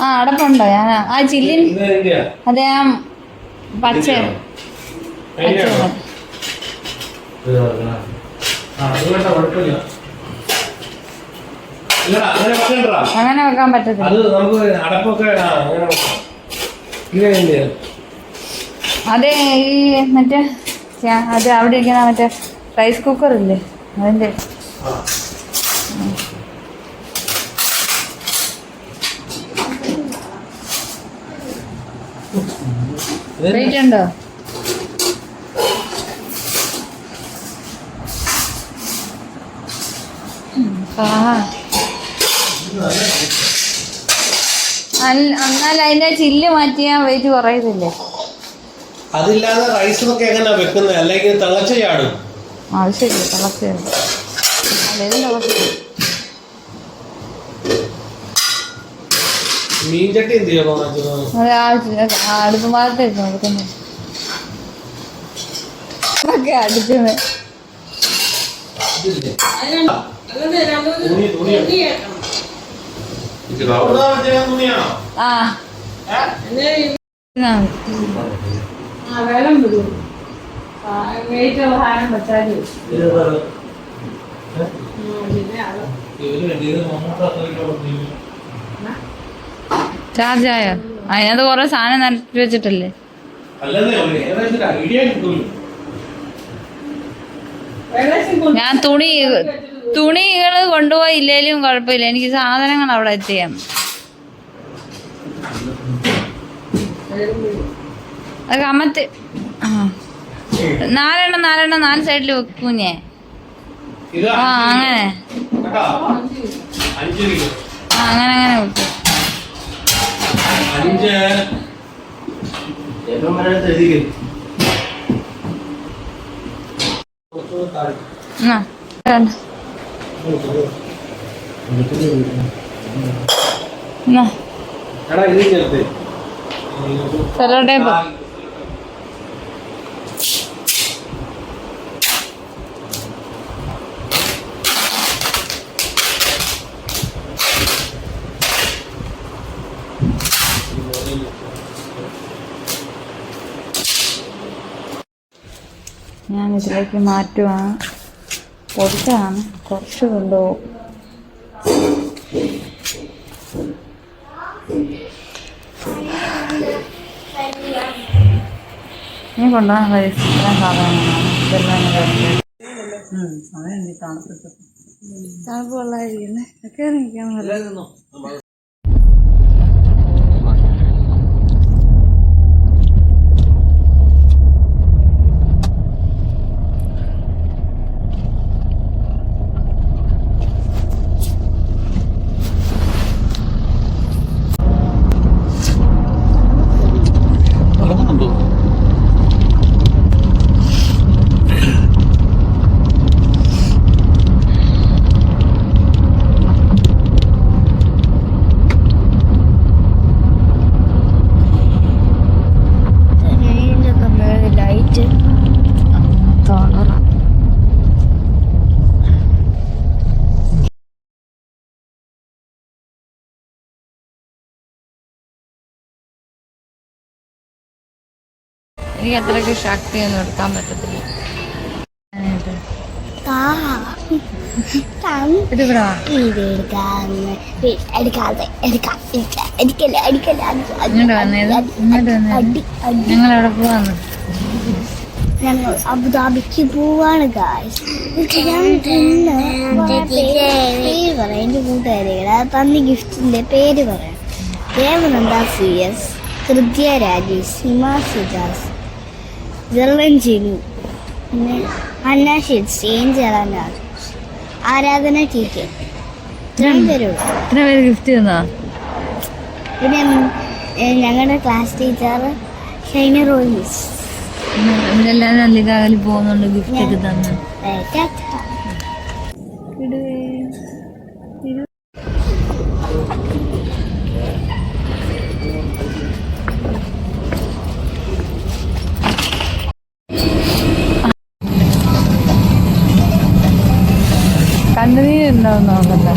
ആ അടപ്പുണ്ടോ? ഞാൻ ആ ചില്ലി അതെ ആ പച്ച അങ്ങനെ വെക്കാൻ പറ്റത്തില്ല. അതെ ഈ മറ്റേ അത് അവിടെ ഇരിക്കുന്ന മറ്റേ റൈസ് കുക്കർ ഇല്ലേ അതിന്റെ വെയിറ്റ് ഉണ്ടോ? എന്നാൽ അതിന്റെ ചില്ല് മാറ്റിയാ വെയിറ്റ് കുറയത്തില്ലേ? അതില്ലാതെ റൈസ് ഒക്കെ എങ്ങനെയാ വെക്കുന്നത്? അല്ലെങ്കിൽ തിളച്ച ചാടും. അത് ശരി, തിളച്ച മീൻചട്ടി എന്ത് ചെയ്യണോ? അടുപ്പ് ഭാഗത്ത് വെക്കുന്നു അടുപ്പിന് വെള്ളം വിടും വെച്ചാൽ ചാർജ് ആയോ? അതിനകത്ത് കുറെ സാധനം നിരത്തി വെച്ചിട്ടല്ലേ. ഞാൻ തുണികൾ കൊണ്ടുപോയില്ലേലും കുഴപ്പമില്ല, എനിക്ക് സാധനങ്ങൾ അവിടെ എത്തിയാൽ അത് കമ്മത്ത്. ആ നാലെണ്ണം 4 സൈഡിൽ വെക്കൂഞ്ഞേ. ആ അങ്ങനെ അങ്ങനെ വെക്കും. സെല്ലോ ടേപ്പ് ഞാൻ ഇതിലേക്ക് മാറ്റുവാണ്. പൊടിച്ചാണ് കുറച്ച് കൊണ്ടുപോകും. നീ കൊണ്ടുപോകാൻ ഇത്രയും സാധനങ്ങളാണ് ഇതെല്ലാം. തണുപ്പ് കൊള്ളാതിരിക്കുന്നേ ഒക്കെ നിൽക്കാൻ നല്ലതെന്നോ. എനിക്ക് അത്രയ്ക്ക് ശക്തിയൊന്നും എടുക്കാൻ പറ്റത്തില്ല. ഞങ്ങളവിടെ പോവാന്ന്. ഞങ്ങൾ അബുദാബിക്ക് പോവാണ് ഗായ്സ്. പേര് പറയാം, എൻ്റെ കൂട്ടുകാരികളെ തന്നി ഗിഫ്റ്റിന്റെ പേര് പറയാം. ദേവനന്ദ CS, ഹൃദ്യ രാജേഷ്, ഹിമ സുജാസ്, ജർവൻ ജിനു, പിന്നെ അന്ന ഷിറ്റ്സ്, ഏഞ്ചൽ, ആരാധന TK. ഇത്രയും പേര് ഗിഫ്റ്റ് തന്നാ. പിന്നെ ഞങ്ങളുടെ ക്ലാസ് ടീച്ചർ ഷൈന റോയിസ്. ഇതെല്ലാം നല്ലിക്കാകലി പോകുന്നുണ്ട് ഗിഫ്റ്റ് ഒക്കെ തന്നെ. കണ്ണുനീരുണ്ടാവും നോക്കട്ടെ.